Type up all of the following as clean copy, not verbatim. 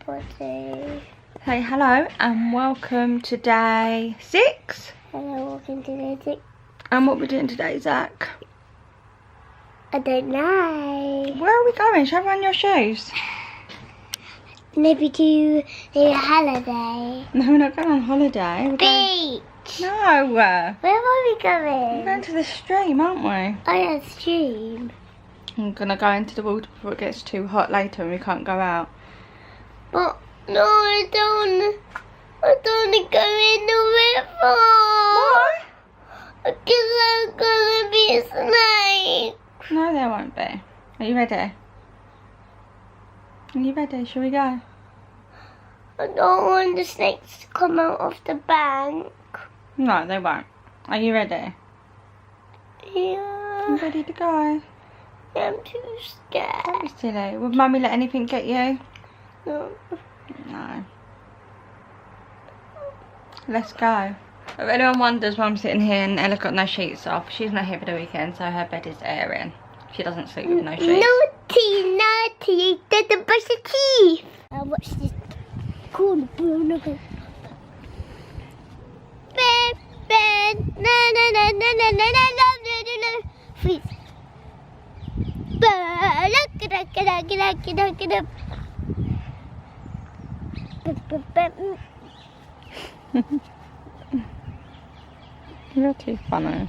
everybody. Say hello and welcome to day 6. Hello, welcome to day 6. And what we're doing today, Zach? I don't know. Where are we going? Show everyone your shoes. Maybe to a holiday. No, we're not going on holiday. We're going... Beach. No. Where are we We're going? going to the stream, aren't we? Oh yeah, stream. I'm going to go into the water before it gets too hot later and we can't go out. But no, I don't want to go in the river. Why? Because there's gonna be a snake. No, there won't be. Are you ready? Are you ready? Shall we go? I don't want the snakes to come out of the bank. No, they won't. Are you ready? Yeah. I'm ready to go. I'm too scared. Don't be silly. Would Mummy let anything get you? No. No. Let's go. If anyone wonders why I'm sitting here and Ella's got no sheets off, she's not here for the weekend, so her bed is airing. She doesn't sleep with no sheets. Naughty, naughty, did the brush your teeth. I watched this cool Bruno. Freeze. You're too funny.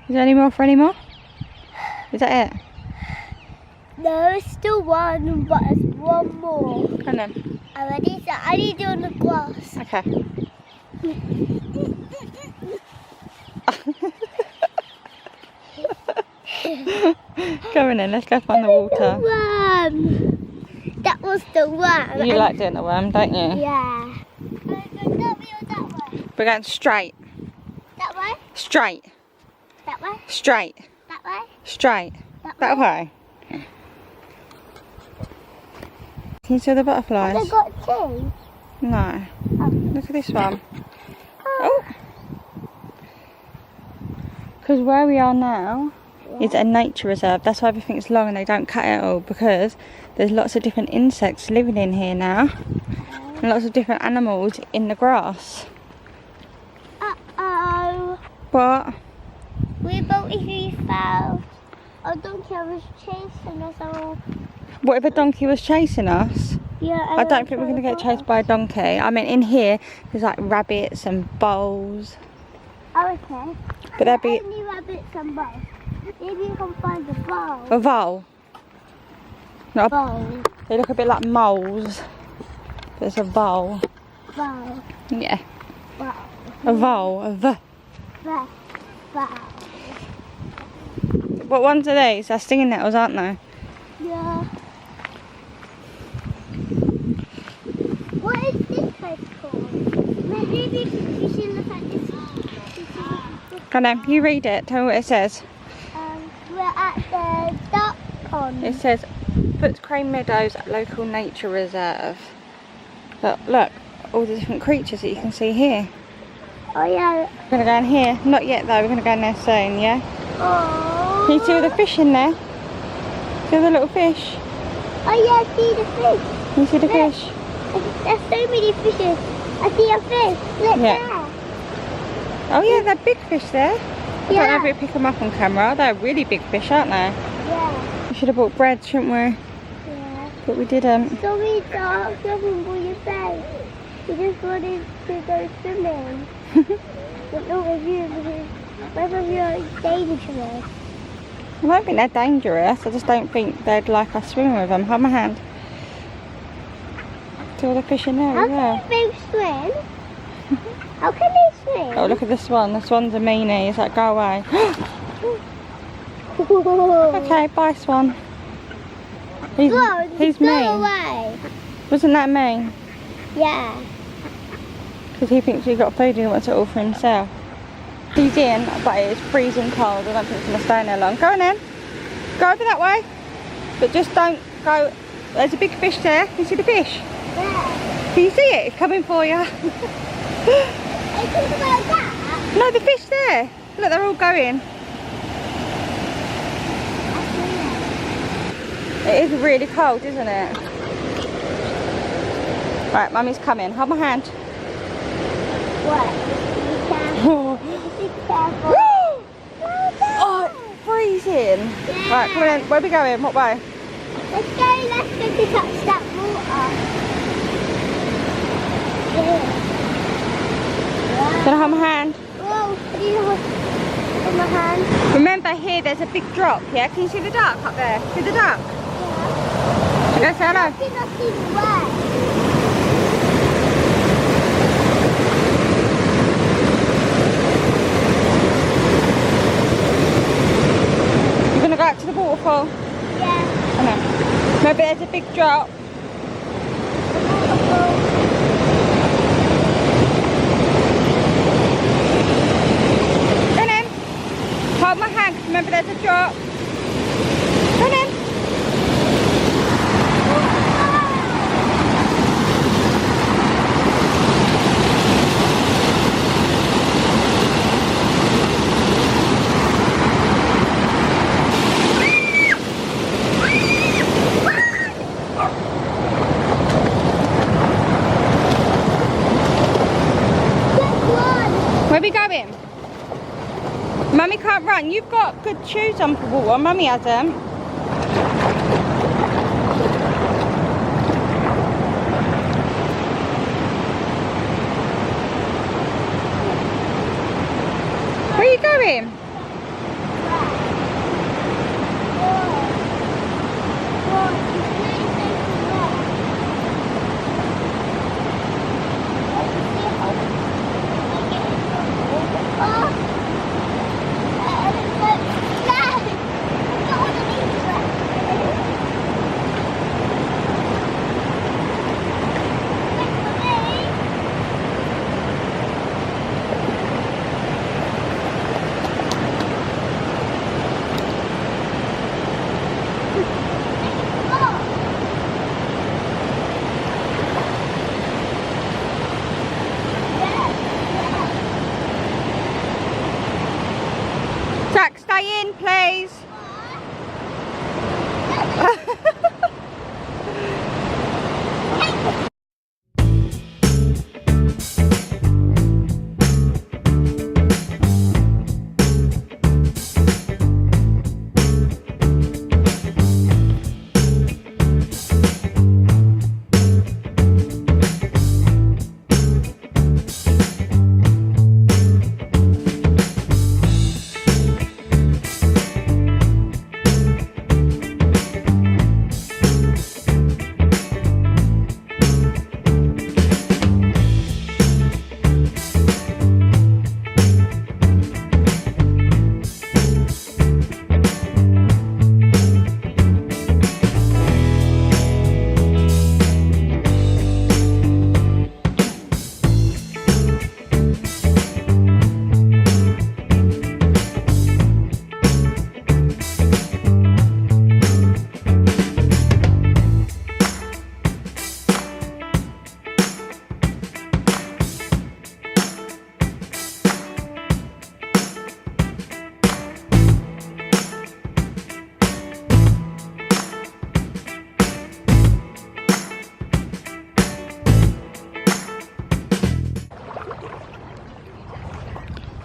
Is there any more for any more? Is that it? No, it's still one, but there's one more. Come on. I need it on the glass. Okay. Go in then, let's go find the water. Worm. That was the worm. You like doing the worm, don't you? Yeah. That way or that way? We're going straight. That way? Straight. That way? Straight. That way? Straight. That way? That way. Can you see the butterflies? Have they got two? No. Oh. Look at this one. Oh. Because where we are now is a nature reserve. That's why everything's long and they don't cut it all, because there's lots of different insects living in here now. And lots of different animals in the grass. Uh-oh. What? We both if we fell. A donkey was chasing us all. What if a donkey was chasing us? Yeah. I don't think we're going to get chased by a donkey. I mean, in here, there's like rabbits and voles. Oh, okay. But there'd be Only rabbits and voles. Maybe you can find a vole. a vole. Not a, Vole. they look a bit like moles. But it's a vole. Vole. Yeah. Vole. A vole. A v. Vole. Vole. What ones are these? They're stinging nettles, aren't they? Yeah. What is this place called? Maybe we should look at this. Come on, you read it. Tell me what it says. We're at the duck pond. It says, Footscray Meadows Local Nature Reserve. Look, all the different creatures that you can see here. Oh yeah. We're going to go in here. Not yet though, we're going to go in there soon, yeah? Oh. Can you see all the fish in there? See all the little fish? Oh yeah, I see the fish. Can you see the Look. fish? There's so many fishes. I see a fish. Look Yeah. Oh yeah, they're big fish there. I don't know if we pick them up on camera. They're really big fish, aren't they? there. Yeah. We should have bought bread, shouldn't we? Yeah. But we didn't. Sorry, dog. Nothing for your face. We just wanted to go swimming. But not with you because both of you are dangerous. I don't think they're dangerous. I just don't think they'd like us swimming with them. Hold my hand. See all the fish in there How as well. can they swim? How can they swim? Oh, look at the swan. The swan's a meanie. It's like, go away. Okay, bye, swan. He's Go mean. away. Wasn't that mean? Yeah. Because he thinks we've got food and he wants it all for himself. He's in, but it's freezing cold. I don't think he's going to stay in there long. Go on then. Go over that way. But just don't go. There's a big fish there. Can you see the fish? Yeah. Can you see it? It's coming for you. Are you talking about that? No, the fish there. Look, they're all going. It is really cold, isn't it? Right, Mummy's coming. Hold my hand. What? Be careful. Oh, it's freezing. Yeah. Right, come on in. Where are we going? What way? Let's go to touch that water. Yeah. Can I hold my hand? Whoa, I need to hold my hand. Remember here, there's a big drop, yeah? Can you see the duck up there? See the duck? Yeah. Go say hello. I think I see the wet. You're going to go out to the waterfall? Yeah. Okay. Remember there's a big drop. Go in. Hold my hand, 'cause remember there's a drop. Go in. Where are we going? Mummy can't run. You've got good shoes on for water. Mummy hasn't. Where are you going? Jack, stay in, please.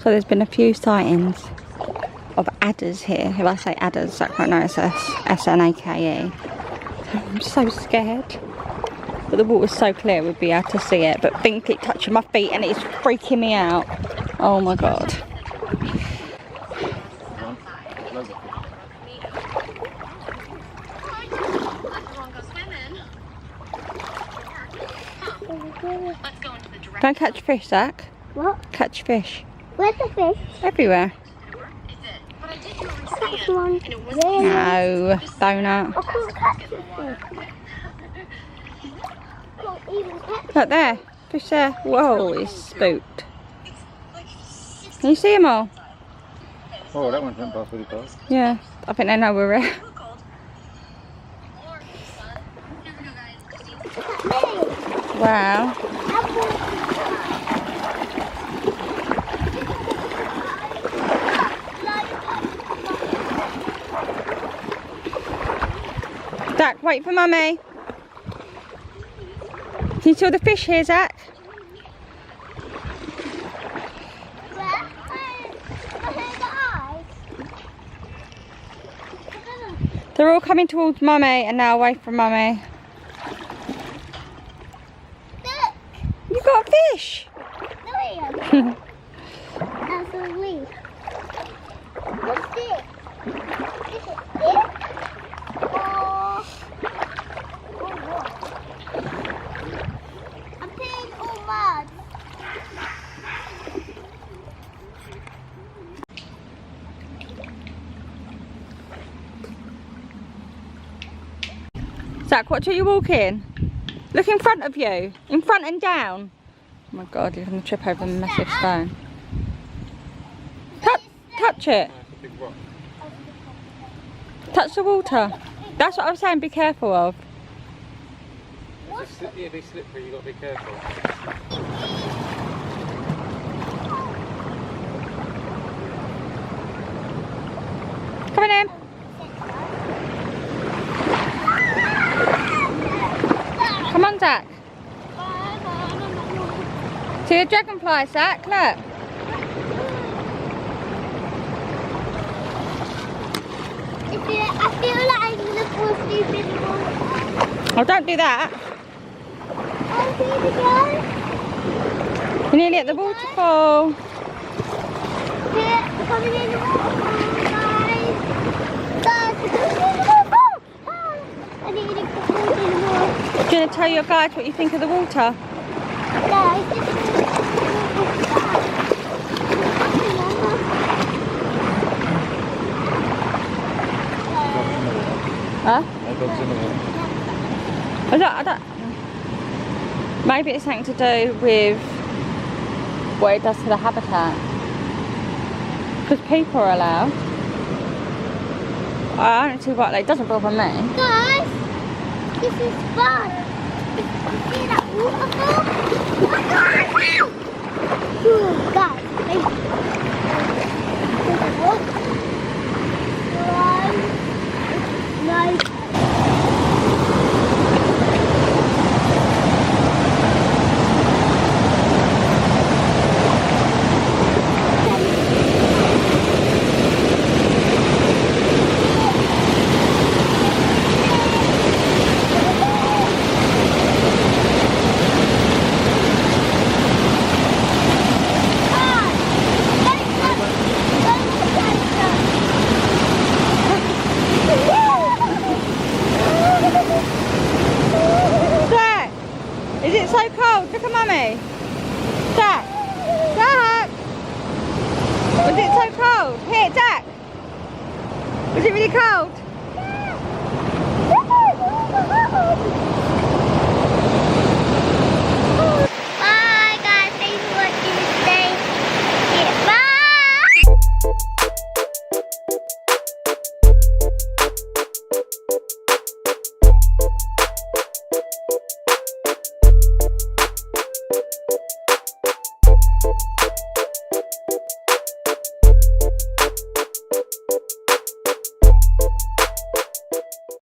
So there's been a few sightings of adders here. If I say adders, I quite know it's S-N-A-K-E. I'm so scared. But the water's so clear we'd be able to see it. But think it touching my feet and it's freaking me out. Oh my god. Don't catch fish, Zach. What? Catch fish. Where's the fish? Everywhere. Catch one. No, donut. I can't catch the fish. Can't even catch. Look there. Fish there. Whoa, he's spooked. Can you see them all? Oh, that one went past really fast. Yeah, I think they know we're here. Wow. Dak, wait for Mummy. Can Can you see all the fish here, Zach? They're all coming towards Mummy and now away from Mummy. Look! You got a fish! No, that's a leaf. What's this? Is it this? Or what? A pig or mud? Zach, watch where you're walking. Look in front of you. In front and down. Oh my god, you're going to trip over a massive stone. Touch it. Touch the water. That's what I was saying, be careful of. Yeah, be slippery, you've got to be careful. Come on in. Come on, Zach. See the dragonfly, Zach, look. I feel like I'm going to fall asleep in the water. Oh, don't do that. Oh, here we go. We're nearly at the waterfall. Here, coming in the waterfall, guys. Guys, we're coming in the waterfall. Oh, I need to get fall in the water. Do you want to tell your guys what you think of the water? Guys, this is Huh? No dogs in the water. I don't. Maybe it's something to do with what it does to the habitat. Because people are allowed. I don't see what, like, it doesn't bother me. guys, this is fun. You see that waterfall? Oh my God! Ooh, guys, nice. Zach! Is it so cold? Look at Mummy. Zach! Zach! Was it so cold? Here, Zach! Was it really cold?